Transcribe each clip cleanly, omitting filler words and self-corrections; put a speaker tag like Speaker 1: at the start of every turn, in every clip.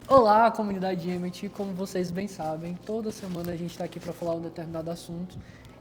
Speaker 1: Olá, comunidade Emmet, como vocês bem sabem, toda semana a gente está aqui para falar um determinado assunto.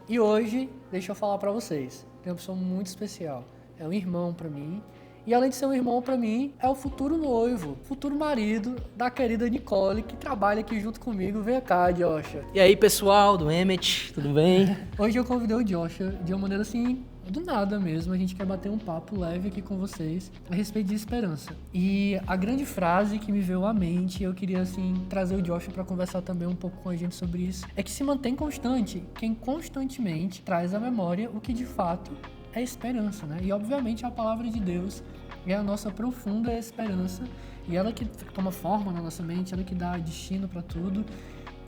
Speaker 1: E hoje, deixa eu falar para vocês, tem uma pessoa muito especial. É um irmão para mim. E além de ser um irmão para mim, é o futuro noivo, futuro marido da querida Nicole, que trabalha aqui junto comigo. Vem cá, Joshua.
Speaker 2: E aí, pessoal do Emmet, tudo bem?
Speaker 1: Hoje eu convidei o Joshua de uma maneira assim, do nada mesmo. A gente quer bater um papo leve aqui com vocês a respeito de esperança. E a grande frase que me veio à mente, eu queria assim trazer o Joshua para conversar também um pouco com a gente sobre isso, é que se mantém constante quem constantemente traz à memória o que de fato é esperança, né? E obviamente a palavra de Deus é a nossa profunda esperança e ela que toma forma na nossa mente, ela que dá destino para tudo.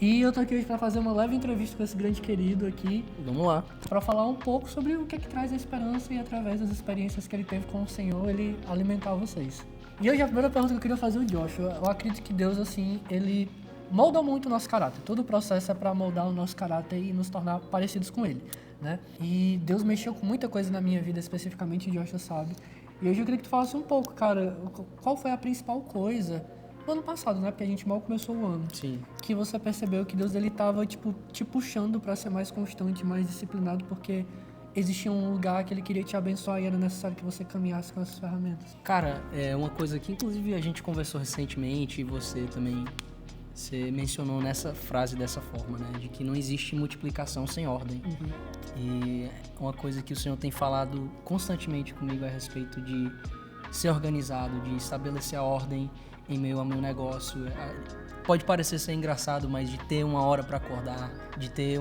Speaker 1: E eu tô aqui hoje para fazer uma leve entrevista com esse grande querido aqui,
Speaker 2: Vamos lá.
Speaker 1: para falar um pouco sobre o que é que traz a esperança e através das experiências que ele teve com o Senhor, ele alimentar vocês. E hoje a primeira pergunta que eu queria fazer ao Joshua, eu acredito que Deus, assim, ele molda muito o nosso caráter. Todo o processo é para moldar o nosso caráter e nos tornar parecidos com ele, né? E Deus mexeu com muita coisa na minha vida, especificamente, o Joshua sabe. E hoje eu queria que tu falasse um pouco, cara, qual foi a principal coisa no ano passado, né? Porque a gente mal começou o ano.
Speaker 2: Sim.
Speaker 1: Que você percebeu que Deus ele tava tipo te puxando para ser mais constante, mais disciplinado, porque existia um lugar que ele queria te abençoar e era necessário que você caminhasse com essas ferramentas.
Speaker 2: Cara, é uma coisa que inclusive a gente conversou recentemente e você mencionou nessa frase dessa forma, né? De que não existe multiplicação sem ordem. E uma coisa que o Senhor tem falado constantemente comigo a respeito de ser organizado, de estabelecer a ordem em meio ao meu negócio. Pode parecer ser engraçado, mas de ter uma hora para acordar, de ter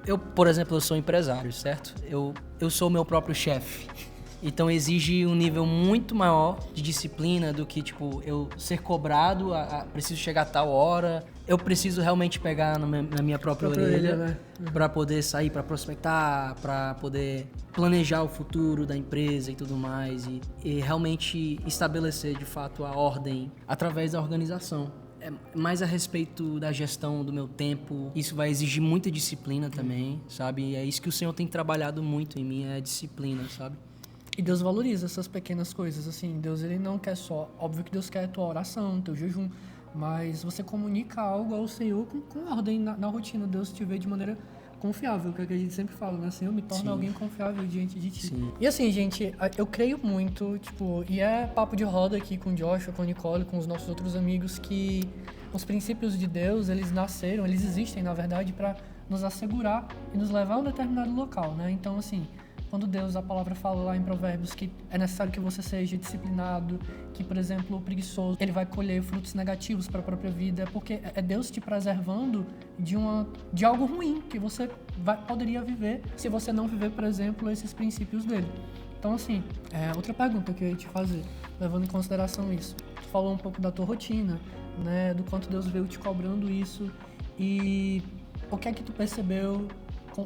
Speaker 2: Eu, por exemplo, eu sou empresário, certo? Eu sou o meu próprio chefe. Então exige um nível muito maior de disciplina do que, tipo, eu ser cobrado, preciso chegar a tal hora, eu preciso realmente pegar na minha própria orelha,
Speaker 1: né?
Speaker 2: para poder sair, para prospectar, para poder planejar o futuro da empresa e tudo mais e realmente estabelecer de fato a ordem através da organização. É mais a respeito da gestão do meu tempo. Isso vai exigir muita disciplina também, sabe? E é isso que o Senhor tem trabalhado muito em mim, é a disciplina, sabe?
Speaker 1: E Deus valoriza essas pequenas coisas, assim, Deus ele não quer só, óbvio que Deus quer a tua oração, teu jejum, mas você comunica algo ao Senhor com ordem na rotina, Deus te vê de maneira confiável, que é o que a gente sempre fala, né? Senhor, me torna
Speaker 2: Sim.
Speaker 1: alguém confiável diante de ti.
Speaker 2: Sim.
Speaker 1: E assim, gente, eu creio muito, tipo, e é papo de roda aqui com o Joshua, com a Nicole, com os nossos outros amigos, que os princípios de Deus, eles nasceram, eles existem, na verdade, para nos assegurar e nos levar a um determinado local, né? Então, assim, quando Deus, a palavra fala lá em Provérbios que é necessário que você seja disciplinado, que, por exemplo, o preguiçoso, ele vai colher frutos negativos para a própria vida, é porque é Deus te preservando de algo ruim que você poderia viver se você não viver, por exemplo, esses princípios dele. Então, assim, outra pergunta que eu ia te fazer, levando em consideração isso. Tu falou um pouco da tua rotina, né, do quanto Deus veio te cobrando isso e o que é que tu percebeu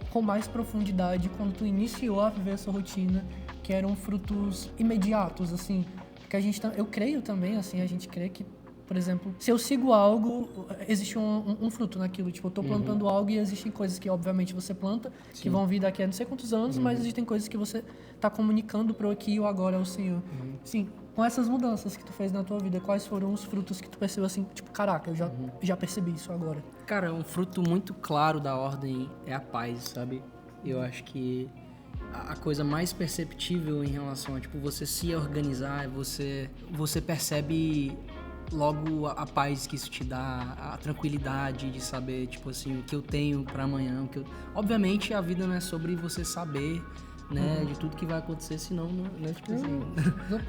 Speaker 1: com mais profundidade quando tu iniciou a viver essa rotina, que eram frutos imediatos, assim, porque eu creio também, assim, a gente crê que, por exemplo, se eu sigo algo, existe um fruto naquilo, tipo, eu tô plantando algo e existem coisas que, obviamente, você planta, que vão vir daqui a não sei quantos anos, mas existem coisas que você tá comunicando pro aqui e o agora ao Senhor. Sim, com essas mudanças que tu fez na tua vida, quais foram os frutos que tu percebeu assim, tipo, caraca, eu já percebi isso agora?
Speaker 2: Cara, um fruto muito claro da ordem é a paz, sabe? Eu acho que a coisa mais perceptível em relação a, tipo, você se organizar, você percebe logo a paz que isso te dá, a tranquilidade de saber, tipo assim, o que eu tenho pra amanhã. Obviamente, a vida não é sobre você saber, né, de tudo que vai acontecer, senão não é tipo assim...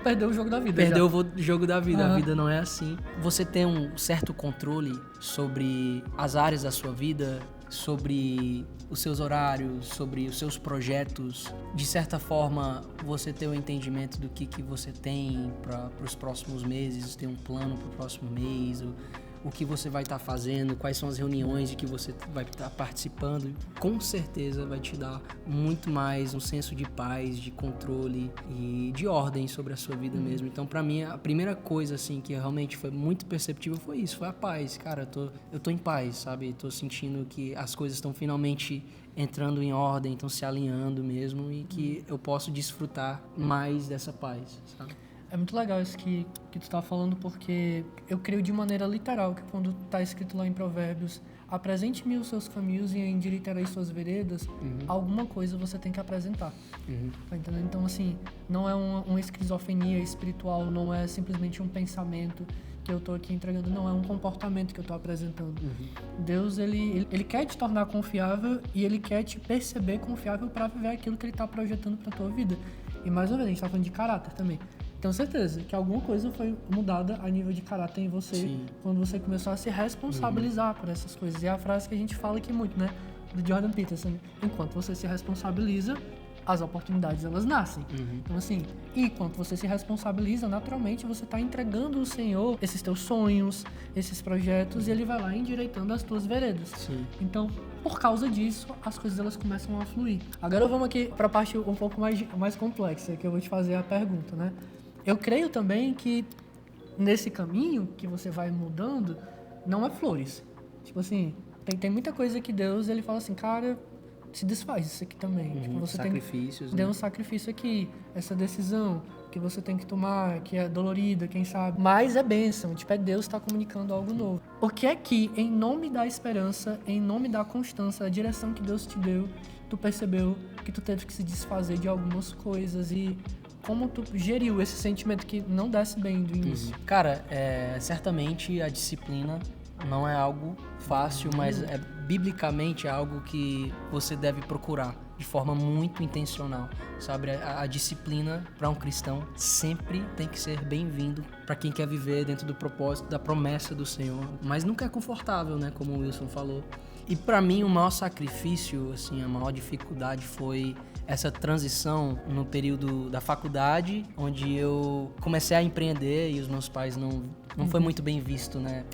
Speaker 1: Perdeu o jogo da vida.
Speaker 2: Perdeu o jogo da vida,
Speaker 1: Aham.
Speaker 2: A vida não é assim. Você tem um certo controle sobre as áreas da sua vida, sobre os seus horários, sobre os seus projetos. De certa forma, você ter o entendimento do que você tem para os próximos meses, tem um plano para o próximo mês, o que você vai estar fazendo, quais são as reuniões de que você vai estar participando, com certeza vai te dar muito mais um senso de paz, de controle e de ordem sobre a sua vida mesmo. Então, pra mim, a primeira coisa, assim, que realmente foi muito perceptível foi isso, foi a paz. Cara, eu tô em paz, sabe? Tô sentindo que as coisas estão finalmente entrando em ordem, estão se alinhando mesmo e que eu posso desfrutar mais dessa paz, sabe?
Speaker 1: É muito legal isso que tu tá falando, porque eu creio de maneira literal que quando tá escrito lá em Provérbios, apresente-me os seus caminhos e endireitarei suas veredas, alguma coisa você tem que apresentar. Tá entendendo? Então, assim, não é uma esquizofrenia espiritual, não é simplesmente um pensamento que eu tô aqui entregando, não, é um comportamento que eu tô apresentando. Deus, ele quer te tornar confiável e ele quer te perceber confiável para viver aquilo que ele tá projetando pra tua vida. E mais uma vez, a gente tá falando de caráter também. Tenho certeza que alguma coisa foi mudada a nível de caráter em você. Sim. Quando você começou a se responsabilizar por essas coisas. E é a frase que a gente fala aqui muito, né? Do Jordan Peterson. Enquanto você se responsabiliza, as oportunidades, elas nascem. Então, assim, e quando você se responsabiliza, naturalmente você está entregando ao Senhor esses teus sonhos, esses projetos, e Ele vai lá endireitando as tuas veredas. Sim. Então, por causa disso, as coisas elas começam a fluir. Agora vamos aqui para a parte um pouco mais complexa, que eu vou te fazer a pergunta, né? Eu creio também que nesse caminho que você vai mudando, não é flores. Tipo assim, tem muita coisa que Deus, ele fala assim, cara, se desfaz isso aqui também. Tipo, você
Speaker 2: sacrifícios,
Speaker 1: tem um sacrifício aqui, essa decisão que você tem que tomar, que é dolorida, quem sabe. Mas é bênção, tipo, é Deus está comunicando algo novo. O que é que, em nome da esperança, em nome da constância, a direção que Deus te deu, tu percebeu que tu teve que se desfazer de algumas coisas e como tu geriu esse sentimento que não desce bem do início?
Speaker 2: Cara, certamente a disciplina não é algo fácil, mas biblicamente é algo que você deve procurar de forma muito intencional, sabe? A disciplina para um cristão sempre tem que ser bem-vindo para quem quer viver dentro do propósito, da promessa do Senhor, mas nunca é confortável, né? Como o Wilson falou. E para mim o maior sacrifício, assim, a maior dificuldade foi essa transição no período da faculdade, onde eu comecei a empreender e os meus pais não foi muito bem visto, né?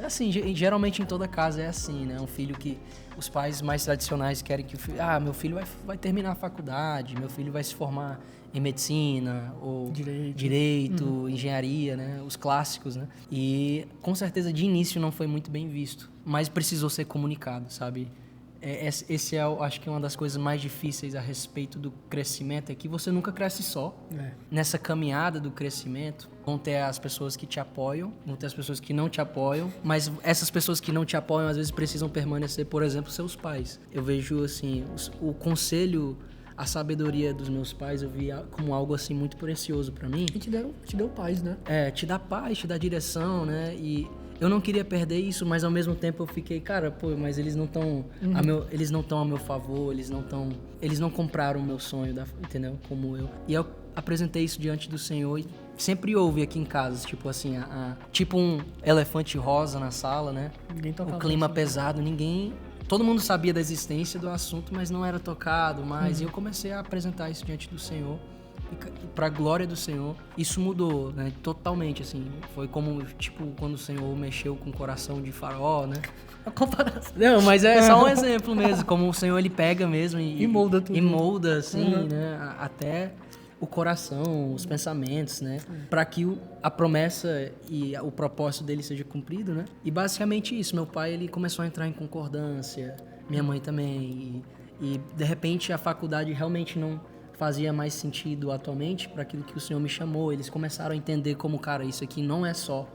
Speaker 2: Assim, geralmente em toda casa é assim, né? Um filho que os pais mais tradicionais querem que o filho, meu filho vai terminar a faculdade, meu filho vai se formar em medicina ou direito, engenharia, né? Os clássicos, né? E com certeza de início não foi muito bem visto, mas precisou ser comunicado, sabe? Esse é, acho que uma das coisas mais difíceis a respeito do crescimento, é que você nunca cresce só. Nessa caminhada do crescimento, vão ter as pessoas que te apoiam, vão ter as pessoas que não te apoiam, mas essas pessoas que não te apoiam, às vezes precisam permanecer, por exemplo, seus pais. Eu vejo, assim, o conselho, a sabedoria dos meus pais, eu vi como algo, assim, muito precioso pra mim.
Speaker 1: E te deu paz, né?
Speaker 2: Te dá paz, te dá direção, né? E eu não queria perder isso, mas ao mesmo tempo eu fiquei, cara, mas eles não estão eles não estão a meu favor, eles não compraram o meu sonho, entendeu? Como eu. E eu apresentei isso diante do Senhor e sempre houve aqui em casa, tipo assim, tipo um elefante rosa na sala, né? O clima pesado, todo mundo sabia da existência do assunto, mas não era tocado mais. E eu comecei a apresentar isso diante do Senhor. E pra glória do Senhor, isso mudou, né? Totalmente, assim. Foi como, tipo, quando o Senhor mexeu com o coração de Faraó, né?
Speaker 1: A comparação.
Speaker 2: Não, mas é só um exemplo mesmo. Como o Senhor, ele pega mesmo e
Speaker 1: molda tudo.
Speaker 2: E molda, assim, né? Até o coração, os pensamentos, né? Pra que a promessa e o propósito dele seja cumprido, né? E basicamente isso. Meu pai, ele começou a entrar em concordância. Minha mãe também. E de repente, a faculdade realmente não fazia mais sentido atualmente para aquilo que o Senhor me chamou. Eles começaram a entender como, cara, isso aqui não é só,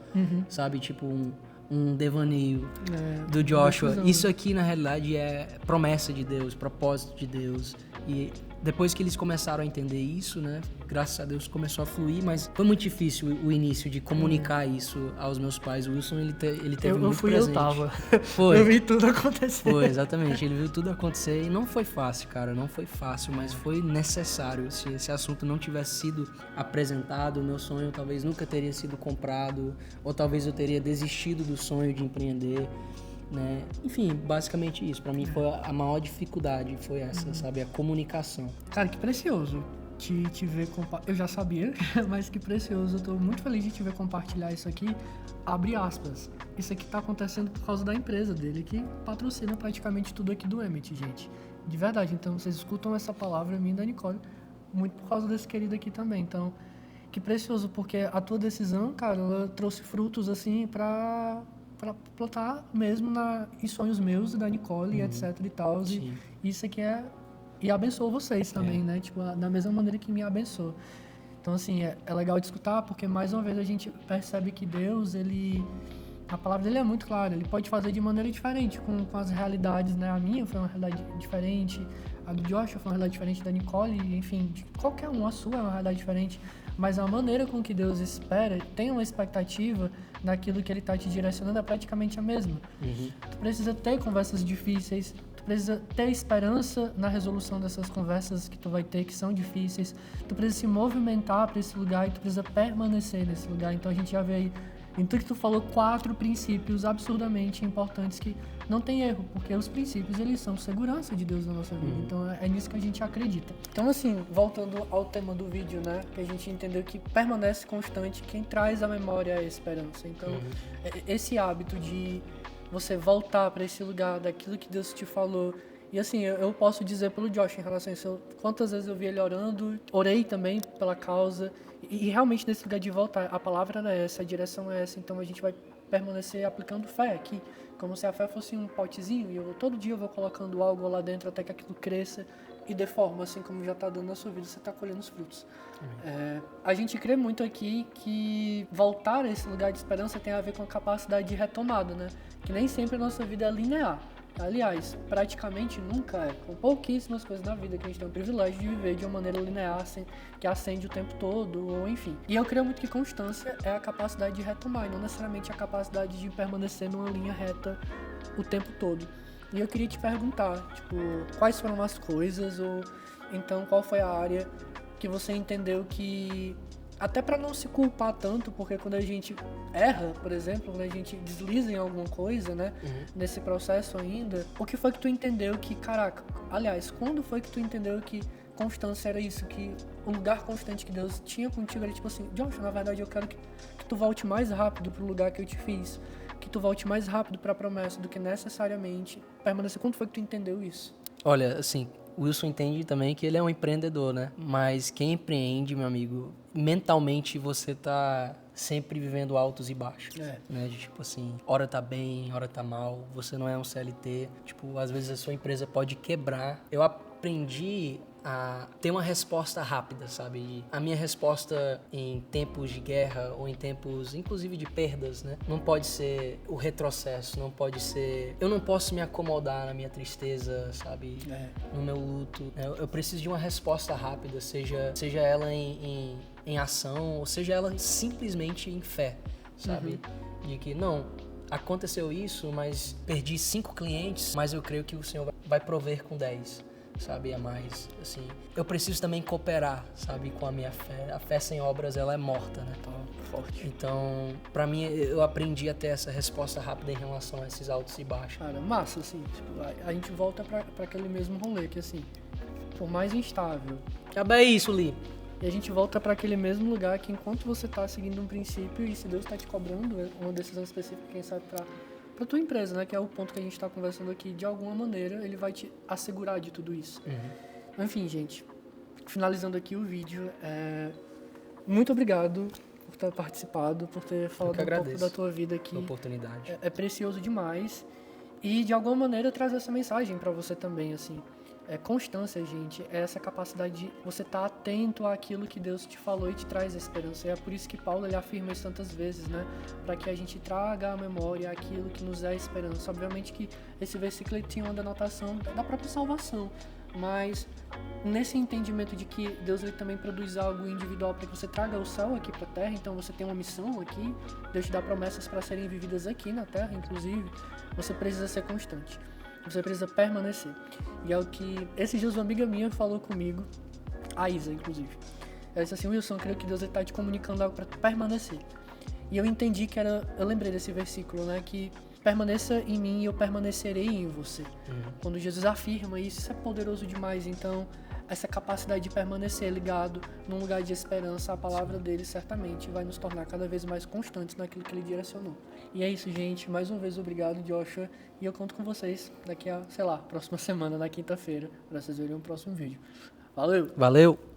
Speaker 2: sabe, tipo um devaneio do Joshua. Isso aqui, na realidade, é promessa de Deus, propósito de Deus. E depois que eles começaram a entender isso, né, graças a Deus começou a fluir, mas foi muito difícil o início de comunicar isso aos meus pais. O Wilson, ele teve muito presente.
Speaker 1: Eu tava.
Speaker 2: Foi.
Speaker 1: Eu vi tudo acontecer.
Speaker 2: Foi, exatamente. Ele viu tudo acontecer e não foi fácil, cara. Não foi fácil, mas foi necessário. Se esse assunto não tivesse sido apresentado, o meu sonho talvez nunca teria sido comprado, ou talvez eu teria desistido do sonho de empreender, né? Enfim, basicamente isso. Pra mim foi a maior dificuldade, foi essa, sabe? A comunicação.
Speaker 1: Cara, que precioso te ver eu já sabia, mas que precioso. Eu tô muito feliz de te ver compartilhar isso aqui. Abre aspas. Isso aqui tá acontecendo por causa da empresa dele, que patrocina praticamente tudo aqui do Emmett, gente. De verdade. Então, vocês escutam essa palavra minha e da Nicole, muito por causa desse querido aqui também. Então, que precioso, porque a tua decisão, cara, ela trouxe frutos, assim, pra plantar mesmo em sonhos meus e da Nicole, e etc e tal. E isso aqui e abençoa vocês também, né? Tipo, da mesma maneira que me abençoa. Então, assim, é legal de escutar, porque mais uma vez a gente percebe que Deus, a palavra dele é muito clara, ele pode fazer de maneira diferente com as realidades, né? A minha foi uma realidade diferente, a do Joshua foi uma realidade diferente da Nicole, enfim, de qualquer um, a sua é uma realidade diferente, mas a maneira com que Deus espera, tem uma expectativa naquilo que ele está te direcionando é praticamente a mesma. Tu precisa ter conversas difíceis, tu precisa ter esperança na resolução dessas conversas que tu vai ter, que são difíceis, tu precisa se movimentar para esse lugar e tu precisa permanecer nesse lugar. Então a gente já vê aí, em tudo que tu falou, 4 princípios absurdamente importantes que não tem erro, porque os princípios, eles são segurança de Deus na nossa vida. Então é nisso que a gente acredita. Então, assim, voltando ao tema do vídeo, né, que a gente entendeu que permanece constante, quem traz a memória é a esperança. Então, esse hábito de você voltar para esse lugar daquilo que Deus te falou. E assim, eu posso dizer pelo Josh em relação a isso, quantas vezes eu vi ele orando, orei também pela causa, e realmente nesse lugar de voltar, a palavra era essa, a direção é essa, então a gente vai permanecer aplicando fé aqui, como se a fé fosse um potezinho, e todo dia eu vou colocando algo lá dentro até que aquilo cresça e dê forma, assim como já está dando na sua vida, você está colhendo os frutos. A gente crê muito aqui que voltar a esse lugar de esperança tem a ver com a capacidade de retomada, né? Que nem sempre a nossa vida é linear. Aliás, praticamente nunca é. Com pouquíssimas coisas na vida que a gente tem o privilégio de viver de uma maneira linear, assim, que acende o tempo todo, ou enfim. E eu creio muito que constância é a capacidade de retomar, e não necessariamente a capacidade de permanecer numa linha reta o tempo todo. E eu queria te perguntar, tipo, quais foram as coisas, ou então qual foi a área que você entendeu que... Até para não se culpar tanto, porque quando a gente erra, por exemplo, quando a gente desliza em alguma coisa, né, nesse processo ainda, o que foi que tu entendeu que, caraca, aliás, quando foi que tu entendeu que constância era isso, que o lugar constante que Deus tinha contigo era tipo assim, Joshua, na verdade eu quero que tu volte mais rápido pro lugar que eu te fiz, que tu volte mais rápido pra promessa do que necessariamente permanecer. Quando foi que tu entendeu isso?
Speaker 2: Olha, assim, o Wilson entende também que ele é um empreendedor, né? Mas quem empreende, meu amigo, mentalmente você tá sempre vivendo altos e baixos, né? Tipo assim, hora tá bem, hora tá mal, você não é um CLT. Tipo, às vezes a sua empresa pode quebrar. Eu aprendi a ter uma resposta rápida, sabe? E a minha resposta em tempos de guerra ou em tempos, inclusive, de perdas, né? Não pode ser o retrocesso, não pode ser... Eu não posso me acomodar na minha tristeza, sabe? No meu luto. Eu preciso de uma resposta rápida, seja ela em ação ou seja ela simplesmente em fé, sabe? De que, não... Aconteceu isso, mas perdi 5 clientes, mas eu creio que o Senhor vai prover com 10. Sabe, é mais, assim, eu preciso também cooperar, sabe, com a minha fé. A fé sem obras, ela é morta, né?
Speaker 1: Forte.
Speaker 2: Então, pra mim, eu aprendi a ter essa resposta rápida em relação a esses altos e baixos.
Speaker 1: Cara, massa, assim, tipo, a gente volta pra aquele mesmo rolê, que assim, por mais instável.
Speaker 2: É isso, Li.
Speaker 1: E a gente volta pra aquele mesmo lugar que enquanto você tá seguindo um princípio e se Deus tá te cobrando uma decisão específica, quem sabe pra tua empresa, né, que é o ponto que a gente está conversando aqui, de alguma maneira ele vai te assegurar de tudo isso. Enfim, gente, finalizando aqui o vídeo, muito obrigado por ter participado, por ter falado um pouco da tua vida aqui.
Speaker 2: A oportunidade.
Speaker 1: É precioso demais e de alguma maneira trazer essa mensagem para você também, assim. Constância, gente, é essa capacidade de você estar atento àquilo que Deus te falou e te traz a esperança. E é por isso que Paulo ele afirma isso tantas vezes, né? Para que a gente traga à memória aquilo que nos é esperança. Obviamente que esse versículo ele tinha uma denotação da própria salvação, mas nesse entendimento de que Deus ele também produz algo individual para que você traga o céu aqui para a terra, então você tem uma missão aqui, Deus te dá promessas para serem vividas aqui na terra, inclusive, você precisa ser constante. Você precisa permanecer. E é o que esses dias uma amiga minha falou comigo, a Isa, inclusive. Ela disse assim, Wilson, eu creio que Deus está te comunicando algo para permanecer. E eu entendi que eu lembrei desse versículo, né, que permaneça em mim e eu permanecerei em você. Quando Jesus afirma isso é poderoso demais. Então, essa capacidade de permanecer ligado num lugar de esperança, a palavra dele certamente vai nos tornar cada vez mais constantes naquilo que ele direcionou. E é isso, gente. Mais uma vez, obrigado, Joshua. E eu conto com vocês daqui a, próxima semana, na quinta-feira, para vocês verem o próximo vídeo. Valeu!
Speaker 2: Valeu!